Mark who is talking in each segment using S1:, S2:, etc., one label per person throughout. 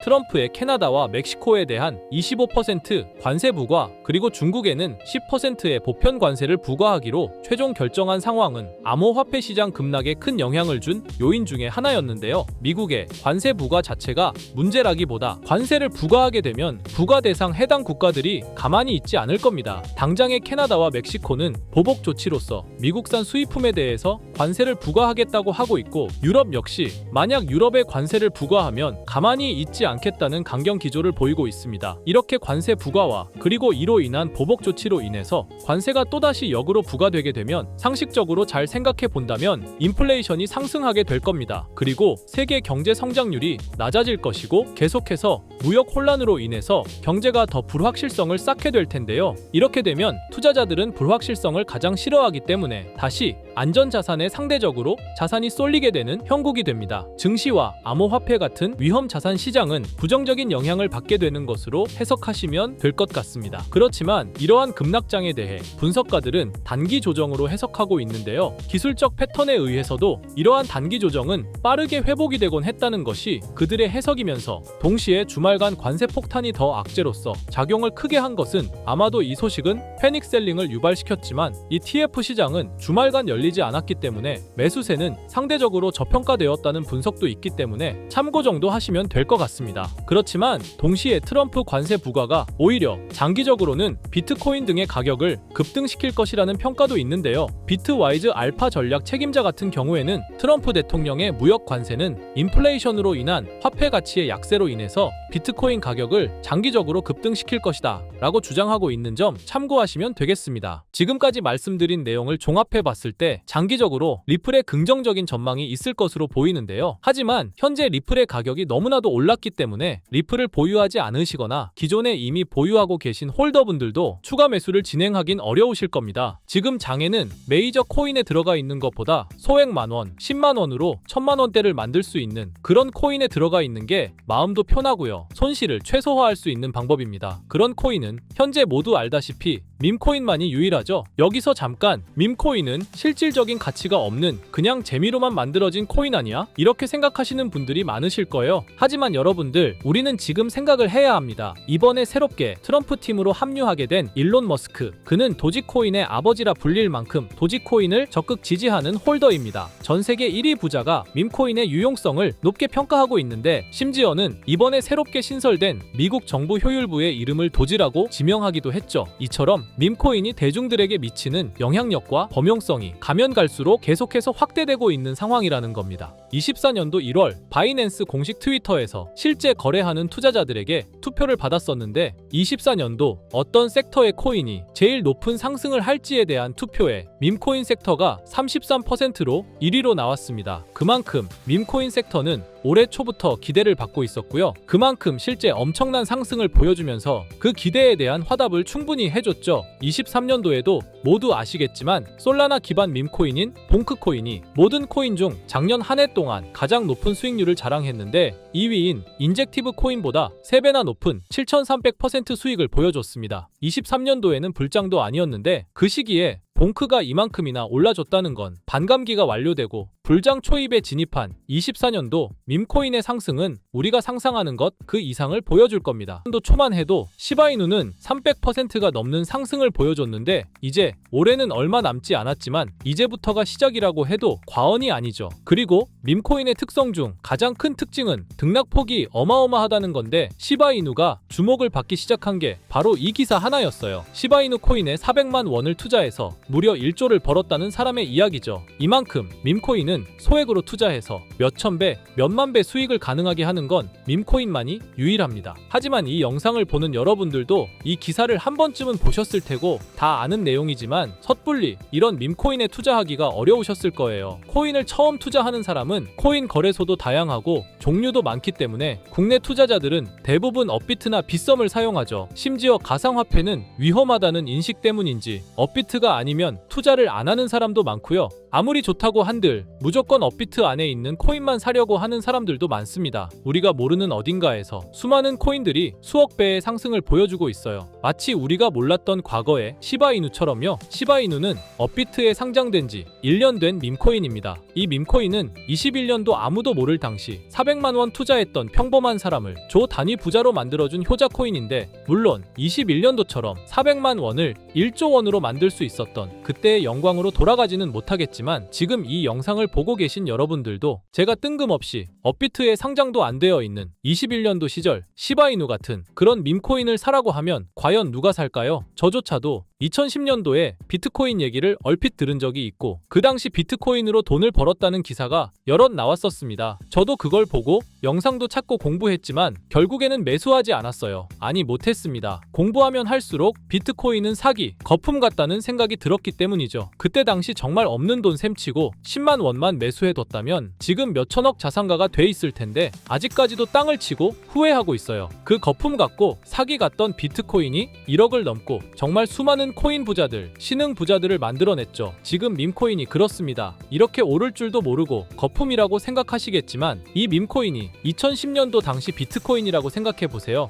S1: 트럼프의 캐나다와 멕시코에 대한 25% 관세 부과 그리고 중국에는 10%의 보편 관세를 부과하기로 최종 결정한 상황은 암호화폐 시장 급락에 큰 영향을 준 요인 중에 하나였는데요. 미국의 관세 부과 자체가 문제라기보다 관세를 부과하게 되면 부과 대상 해당 국가들이 가만히 있지 않을 겁니다. 당장의 캐나다와 멕시코는 보복 조치로서 미국산 수입품에 대해서 관세를 부과하겠다고 하고 있고, 유럽 역시 만약 유럽에 관세를 부과하면 가만히 있지 않겠다는 강경 기조를 보이고 있습니다. 이렇게 관세 부과와 그리고 이로 인한 보복 조치로 인해서 관세가 또다시 역으로 부과되게 되면 상식적으로 잘 생각해 본다면 인플레이션이 상승하게 될 겁니다. 그리고 세계 경제 성장률이 낮아질 것이고 계속해서 무역 혼란으로 인해서 경제가 더 불확실성을 쌓게 될 텐데요. 이렇게 되면 투자자들은 불확실성을 가장 싫어하기 때문에 다시 안전자산에 상대적으로 자산이 쏠리게 되는 형국이 됩니다. 증시와 암호화폐 같은 위험 자산 시장은 부정적인 영향을 받게 되는 것으로 해석하시면 될 것 같습니다. 그렇지만 이러한 급락장에 대해 분석가들은 단기 조정으로 해석하고 있는데요. 기술적 패턴에 의해서도 이러한 단기 조정은 빠르게 회복이 되곤 했다는 것이 그들의 해석이면서, 동시에 주말간 관세 폭탄이 더 악재로서 작용을 크게 한 것은 아마도 이 소식은 패닉셀링을 유발시켰지만 ETF 시장은 주말간 열리지 않았기 때문에 매수세는 상대적으로 저평가되었다는 분석도 있기 때문에 참고 정도 하시면 될 것 같습니다. 그렇지만 동시에 트럼프 관세 부과가 오히려 장기적으로는 비트코인 등의 가격을 급등시킬 것이라는 평가도 있는데요. 비트와이즈 알파 전략 책임자 같은 경우에는 트럼프 대통령의 무역 관세는 인플레이션으로 인한 화폐 가치의 약세로 인해서 비트코인 가격을 장기적으로 급등시킬 것이다 라고 주장하고 있는 점 참고하시면 되겠습니다. 지금까지 말씀드린 내용을 종합해 봤을 때 장기적으로 리플의 긍정적인 전망이 있을 것으로 보이는데요. 하지만 현재 리플의 가격이 너무나도 올랐기 때문에 리플을 보유하지 않으시거나 기존에 이미 보유하고 계신 홀더분들도 추가 매수를 진행하긴 어려우실 겁니다. 지금 장에는 메이저 코인에 들어가 있는 것보다 소액 만원, 10만원으로 1000만원대를 만들 수 있는 그런 코인에 들어가 있는 게 마음도 편하고요. 손실을 최소화할 수 있는 방법입니다. 그런 코인은 현재 모두 알다시피 밈코인만이 유일하죠. 여기서 잠깐, 밈코인은 실질적인 가치가 없는 그냥 재미로만 만들어진 코인 아니야? 이렇게 생각하시는 분들이 많으실 거예요. 하지만 여러분들, 우리는 지금 생각을 해야 합니다. 이번에 새롭게 트럼프 팀으로 합류하게 된 일론 머스크, 그는 도지코인의 아버지라 불릴 만큼 도지코인을 적극 지지하는 홀더입니다. 전 세계 1위 부자가 밈코인의 유용성을 높게 평가하고 있는데, 심지어는 이번에 새롭게 신설된 미국 정부 효율부의 이름을 도지라고 지명하기도 했죠. 이처럼 밈코인이 대중들에게 미치는 영향력과 범용성이 가면 갈수록 계속해서 확대되고 있는 상황이라는 겁니다. 24년도 1월 바이낸스 공식 트위터에서 실제 거래하는 투자자들에게 투표를 받았었는데, 24년도 어떤 섹터의 코인이 제일 높은 상승을 할지에 대한 투표에 밈코인 섹터가 33%로 1위로 나왔습니다. 그만큼 밈코인 섹터는 올해 초부터 기대를 받고 있었고요. 그만큼 실제 엄청난 상승을 보여주면서 그 기대에 대한 화답을 충분히 해줬죠. 23년도에도 모두 아시겠지만 솔라나 기반 밈코인인 봉크코인이 모든 코인 중 작년 한 해 동안 가장 높은 수익률을 자랑했는데, 2위인 인젝티브 코인보다 3배나 높은 7300% 수익을 보여줬습니다. 23년도에는 불장도 아니었는데 그 시기에 봉크가 이만큼이나 올라줬다는 건 반감기가 완료되고 불장 초입에 진입한 24년도 밈코인의 상승은 우리가 상상하는 것 그 이상을 보여줄 겁니다. 또 초만 해도 시바이누는 300%가 넘는 상승을 보여줬는데, 이제 올해는 얼마 남지 않았지만 이제부터가 시작이라고 해도 과언이 아니죠. 그리고 밈코인의 특성 중 가장 큰 특징은 등락폭이 어마어마하다는 건데, 시바이누가 주목을 받기 시작한 게 바로 이 기사 하나였어요. 시바이누 코인에 400만 원을 투자해서 무려 1조를 벌었다는 사람의 이야기죠. 이만큼 밈코인은 소액으로 투자해서 몇천 배, 몇만 배 수익을 가능하게 하는 건 밈코인만이 유일합니다. 하지만 이 영상을 보는 여러분들도 이 기사를 한 번쯤은 보셨을 테고 다 아는 내용이지만 섣불리 이런 밈코인에 투자하기가 어려우셨을 거예요. 코인을 처음 투자하는 사람은 코인 거래소도 다양하고 종류도 많기 때문에 국내 투자자들은 대부분 업비트나 빗썸을 사용하죠. 심지어 가상화폐는 위험하다는 인식 때문인지 업비트가 아니면 아니면 투자를 안 하는 사람도 많고요. 아무리 좋다고 한들 무조건 업비트 안에 있는 코인만 사려고 하는 사람들도 많습니다. 우리가 모르는 어딘가에서 수많은 코인들이 수억 배의 상승을 보여주고 있어요. 마치 우리가 몰랐던 과거의 시바이누처럼요. 시바이누는 업비트에 상장된 지 1년 된 밈코인입니다. 이 밈코인은 21년도 아무도 모를 당시 400만 원 투자했던 평범한 사람을 조 단위 부자로 만들어준 효자 코인인데, 물론 21년도처럼 400만 원을 1조 원으로 만들 수 있었던 그때의 영광으로 돌아가지는 못하겠지만, 지금 이 영상을 보고 계신 여러분들도 제가 뜬금없이 업비트에 상장도 안 되어 있는 21년도 시절 시바이누 같은 그런 밈코인을 사라고 하면 과연 누가 살까요? 저조차도 2010년도에 비트코인 얘기를 얼핏 들은 적이 있고, 그 당시 비트코인으로 돈을 벌었다는 기사가 여럿 나왔었습니다. 저도 그걸 보고 영상도 찾고 공부했지만 결국에는 매수하지 않았어요. 아니, 못했습니다. 공부하면 할수록 비트코인은 사기, 거품 같다는 생각이 들었기 때문이죠. 그때 당시 정말 없는 돈 셈치고 10만 원만 매수해뒀다면 지금 몇천억 자산가가 돼 있을 텐데, 아직까지도 땅을 치고 후회하고 있어요. 그 거품 같고 사기 같던 비트코인이 1억을 넘고 정말 수많은 코인 부자들, 신흥 부자들을 만들어냈죠. 지금 밈코인이 그렇습니다. 이렇게 오를 줄도 모르고 거품이라고 생각하시겠지만, 이 밈코인이 2010년도 당시 비트코인이라고 생각해보세요.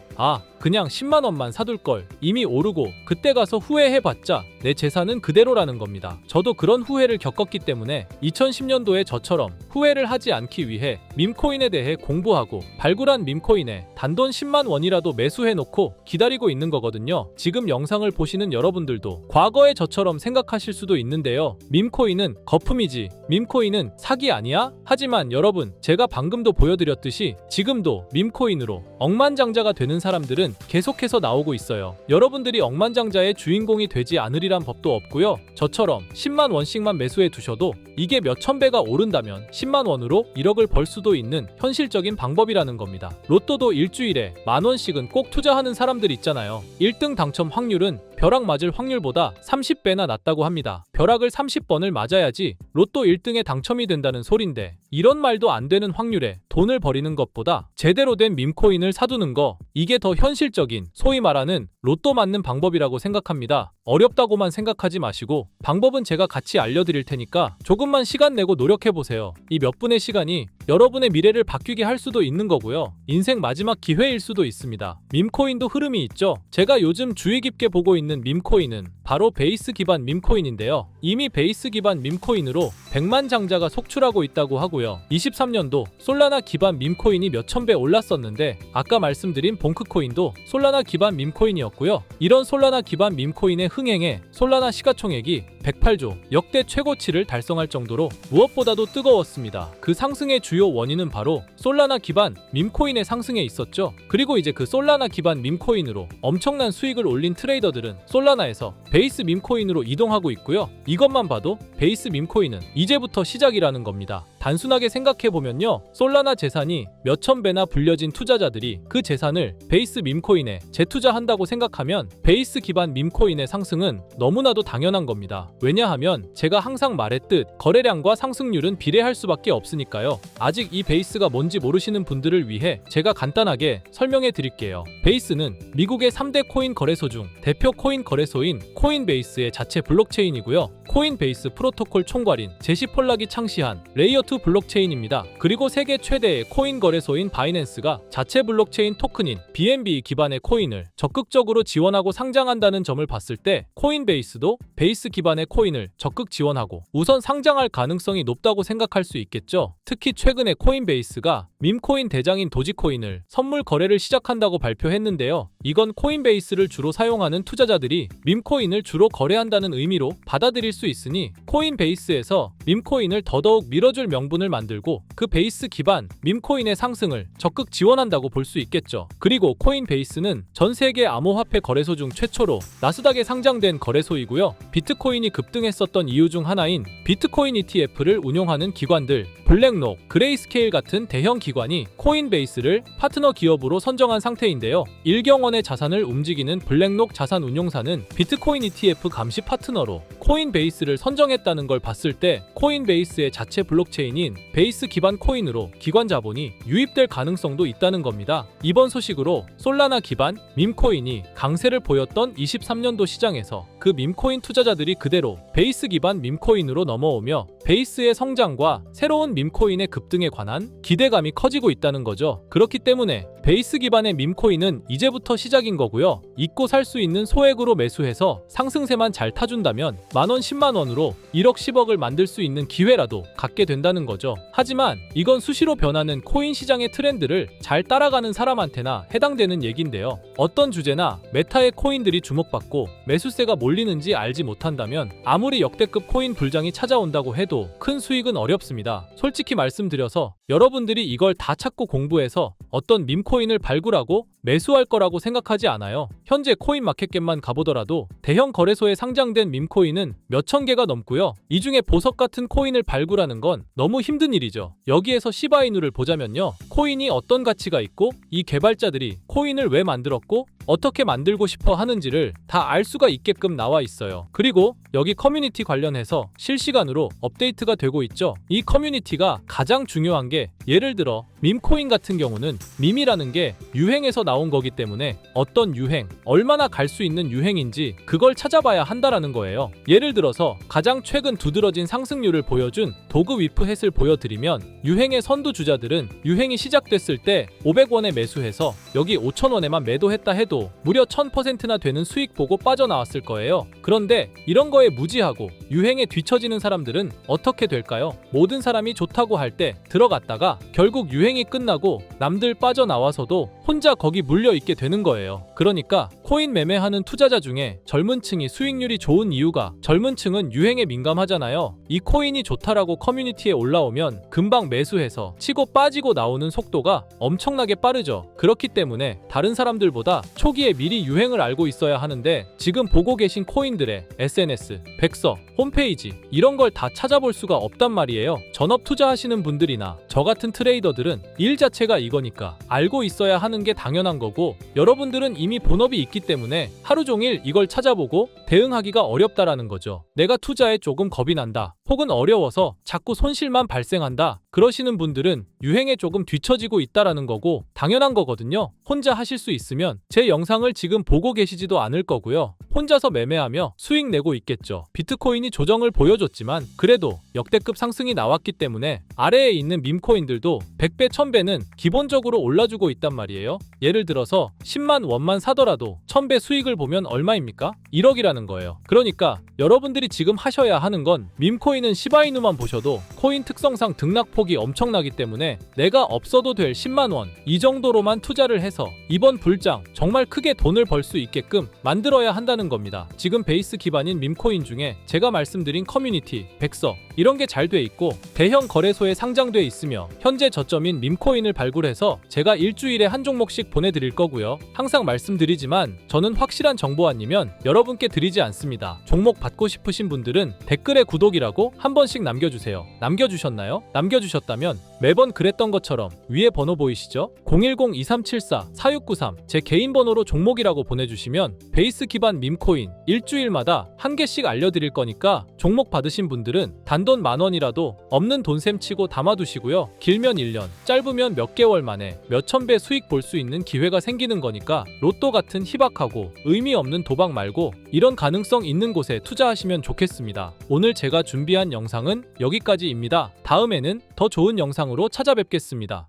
S1: 그냥 10만 원만 사둘 걸, 이미 오르고 그때 가서 후회해봤자 내 재산은 그대로라는 겁니다. 저도 그런 후회를 겪었기 때문에 2010년도에 저처럼 후회를 하지 않기 위해 밈코인에 대해 공부하고 발굴한 밈코인에 단돈 10만 원이라도 매수해놓고 기다리고 있는 거거든요. 지금 영상을 보시는 여러분들도 과거의 저처럼 생각하실 수도 있는데요. 밈코인은 거품이지, 밈코인은 사기 아니야? 하지만 여러분, 제가 방금도 보여드렸듯이 지금도 밈코인으로 억만장자가 되는 사람들은 계속해서 나오고 있어요. 여러분들이 억만장자의 주인공이 되지 않으리란 법도 없고요. 저처럼 10만 원씩만 매수해 두셔도 이게 몇천 배가 오른다면 10만 원으로 1억을 벌 수도 있는 현실적인 방법이라는 겁니다. 로또도 일주일에 만 원씩은 꼭 투자하는 사람들 있잖아요. 1등 당첨 확률은 벼락 맞을 확률보다 30배나 낮다고 합니다. 벼락을 30번을 맞아야지 로또 1등에 당첨이 된다는 소린데, 이런 말도 안 되는 확률에 돈을 버리는 것보다 제대로 된 밈코인을 사두는 거, 이게 더 현실적인, 소위 말하는 로또 맞는 방법이라고 생각합니다. 어렵다고만 생각하지 마시고 방법은 제가 같이 알려드릴 테니까 조금만 시간 내고 노력해보세요. 이 몇 분의 시간이 여러분의 미래를 바뀌게 할 수도 있는 거고요. 인생 마지막 기회일 수도 있습니다. 밈코인도 흐름이 있죠. 제가 요즘 주의 깊게 보고 있는 밈코인은 바로 베이스 기반 밈코인인데요. 이미 베이스 기반 밈코인으로 100만 장자가 속출하고 있다고 하고요. 23년도 솔라나 기반 밈코인이 몇천 배 올랐었는데, 아까 말씀드린 봉크코인도 솔라나 기반 밈코인이었고요. 이런 솔라나 기반 밈코인의 흥행에 솔라나 시가총액이 108조, 역대 최고치를 달성할 정도로 무엇보다도 뜨거웠습니다. 그 상승의 주요 원인은 바로 솔라나 기반 밈코인의 상승에 있었죠. 그리고 이제 그 솔라나 기반 밈코인으로 엄청난 수익을 올린 트레이더들은 솔라나에서 베이스 밈코인으로 이동하고 있고요. 이것만 봐도 베이스 밈코인은 이제부터 시작이라는 겁니다. 단순하게 생각해보면요, 솔라나 재산이 몇천 배나 불려진 투자자들이 그 재산을 베이스 밈코인에 재투자한다고 생각하면 베이스 기반 밈코인의 상승은 너무나도 당연한 겁니다. 왜냐하면 제가 항상 말했듯 거래량과 상승률은 비례할 수밖에 없으니까요. 아직 이 베이스가 뭔지 모르시는 분들을 위해 제가 간단하게 설명해 드릴게요. 베이스는 미국의 3대 코인 거래소 중 대표 코인 거래소인 코인베이스의 자체 블록체인이고요. 코인베이스 프로토콜 총괄인 제시 폴락이 창시한 레이어2 블록체인입니다. 그리고 세계 최대의 코인 거래소인 바이낸스가 자체 블록체인 토큰인 BNB 기반의 코인을 적극적으로 지원하고 상장한다는 점을 봤을 때, 코인베이스도 베이스 기반의 코인을 적극 지원하고 우선 상장할 가능성이 높다고 생각할 수 있겠죠. 특히 최근에 코인베이스가 밈코인 대장인 도지코인을 선물 거래를 시작한다고 발표했는데요. 이건 코인베이스를 주로 사용하는 투자자들이 밈코인을 주로 거래한다는 의미로 받아들일 수 있으니, 코인베이스에서 밈코인을 더더욱 밀어줄 명분을 만들고 그 베이스 기반 밈코인의 상승을 적극 지원한다고 볼 수 있겠죠. 그리고 코인베이스는 전 세계 암호화폐 거래소 중 최초로 나스닥에 상장된 거래소이고요. 비트코인이 급등했었던 이유 중 하나인 비트코인 ETF를 운용하는 기관들, 블랙록, 그레이스케일 같은 대형 기관이 코인베이스를 파트너 기업으로 선정한 상태인데요. 1경 원의 자산을 움직이는 블랙록 자산운용사는 비트코인 ETF 감시 파트너로 코인베이스 베이스를 선정했다는 걸 봤을 때 코인베이스의 자체 블록체인인 베이스 기반 코인으로 기관 자본이 유입될 가능성도 있다는 겁니다. 이번 소식으로 솔라나 기반 밈코인이 강세를 보였던 23년도 시장에서 그 밈코인 투자자들이 그대로 베이스 기반 밈코인으로 넘어오며 베이스의 성장과 새로운 밈코인의 급등에 관한 기대감이 커지고 있다는 거죠. 그렇기 때문에 베이스 기반의 밈코인은 이제부터 시작인 거고요. 잊고 살 수 있는 소액으로 매수해서 상승세만 잘 타준다면 만원 10만원으로 1억 10억을 만들 수 있는 기회라도 갖게 된다는 거죠. 하지만 이건 수시로 변하는 코인 시장의 트렌드를 잘 따라가는 사람한테나 해당되는 얘긴데요. 어떤 주제나 메타의 코인들이 주목받고 매수세가 몰리는지 알지 못한다면 아무리 역대급 코인 불장이 찾아온다고 해도 큰 수익은 어렵습니다. 솔직히 말씀드려서 여러분들이 이걸 다 찾고 공부해서 어떤 밈코인을 발굴하고 매수할 거라고 생각하지 않아요. 현재 코인마켓캡만 가보더라도 대형 거래소에 상장된 밈코인은 몇천 개가 넘고요. 이 중에 보석 같은 코인을 발굴하는 건 너무 힘든 일이죠. 여기에서 시바이누를 보자면요. 코인이 어떤 가치가 있고 이 개발자들이 코인을 왜 만들었고 어떻게 만들고 싶어 하는지를 다 알 수가 있게끔 나와 있어요. 그리고 여기 커뮤니티 관련해서 실시간으로 업데이트가 되고 있죠. 이 커뮤니티가 가장 중요한 게 예를 들어 밈코인 같은 경우는 밈이라는 게 유행에서 나온 거기 때문에 어떤 유행, 얼마나 갈 수 있는 유행인지 그걸 찾아봐야 한다라는 거예요. 예를 들어서 가장 최근 두드러진 상승률을 보여준 도그 위프햇을 보여드리면 유행의 선두주자들은 유행이 시작됐을 때 500원에 매수해서 여기 5,000원에만 매도했다 해도 무려 1000%나 되는 수익 보고 빠져나왔을 거예요. 그런데 이런 거에 무지하고 유행에 뒤처지는 사람들은 어떻게 될까요? 모든 사람이 좋다고 할 때 들어갔다가 결국 유행이 끝나고 남들 빠져나와서도 혼자 거기 물려있게 되는 거예요. 그러니까 코인 매매하는 투자자 중에 젊은 층이 수익률이 좋은 이유가 젊은 층은 유행에 민감하잖아요. 이 코인이 좋다라고 커뮤니티에 올라오면 금방 매수해서 치고 빠지고 나오는 속도가 엄청나게 빠르죠. 그렇기 때문에 다른 사람들보다 초기에 미리 유행을 알고 있어야 하는데 지금 보고 계신 코인들의 SNS, 백서, 홈페이지 이런 걸 다 찾아볼 수가 없단 말이에요. 전업 투자하시는 분들이나 저 같은 트레이더들은 일 자체가 이거니까 알고 있어야 하는 게 당연한 거고 여러분들은 이미 본업이 있기 때문에 하루 종일 이걸 찾아보고 대응하기가 어렵다라는 거죠. 내가 투자에 조금 겁이 난다. 혹은 어려워서 자꾸 손실만 발생한다. 그러시는 분들은 유행에 조금 뒤처지고 있다라는 거고 당연한 거거든요. 혼자 하실 수 있으면 제 영상을 지금 보고 계시지도 않을 거고요. 혼자서 매매하며 수익 내고 있겠죠. 비트코인이 조정을 보여줬지만 그래도 역대급 상승이 나왔기 때문에 아래에 있는 밈코인들도 100배, 1000배는 기본적으로 올라주고 있단 말이에요. 예를 들어서 10만 원만 사더라도 1000배 수익을 보면 얼마입니까? 1억이라는 거예요. 그러니까 여러분들이 지금 하셔야 하는 건 밈코인은 시바이누만 보셔도 코인 특성상 등락폭이 엄청나기 때문에 내가 없어도 될 10만 원 이 정도로만 투자를 해서 이번 불장 정말 크게 돈을 벌 수 있게끔 만들어야 한다는 겁니다. 지금 베이스 기반인 밈코인 중에 제가 말씀드린 커뮤니티, 백서 이런 게 잘 돼 있고 대형 거래소에 상장돼 있으며 현재 저점인 밈코인을 발굴해서 제가 일주일에 한 종목씩 보내드릴 거고요. 항상 말씀드리지만 저는 확실한 정보 아니면 여러분께 드리지 않습니다. 종목 받고 싶으신 분들은 댓글에 구독이라고 한 번씩 남겨주세요. 남겨주셨나요? 남겨주셨다면 매번 그랬던 것처럼 위에 번호 보이시죠? 010-2374-4693 제 개인 번호로 종목이라고 보내주시면 베이스 기반 밈코인 일주일마다 한 개씩 알려드릴 거니까 종목 받으신 분들은 단돈 만원이라도 없는 돈셈 치고 담아두시고요. 길면 1년, 짧으면 몇 개월 만에 몇천 배 수익 볼 수 있는 기회가 생기는 거니까 로또 같은 희박하고 의미 없는 도박 말고 이런 가능성 있는 곳에 투자하시면 좋겠습니다. 오늘 제가 준비한 영상은 여기까지입니다. 다음에는 더 좋은 영상으로 찾아뵙겠습니다.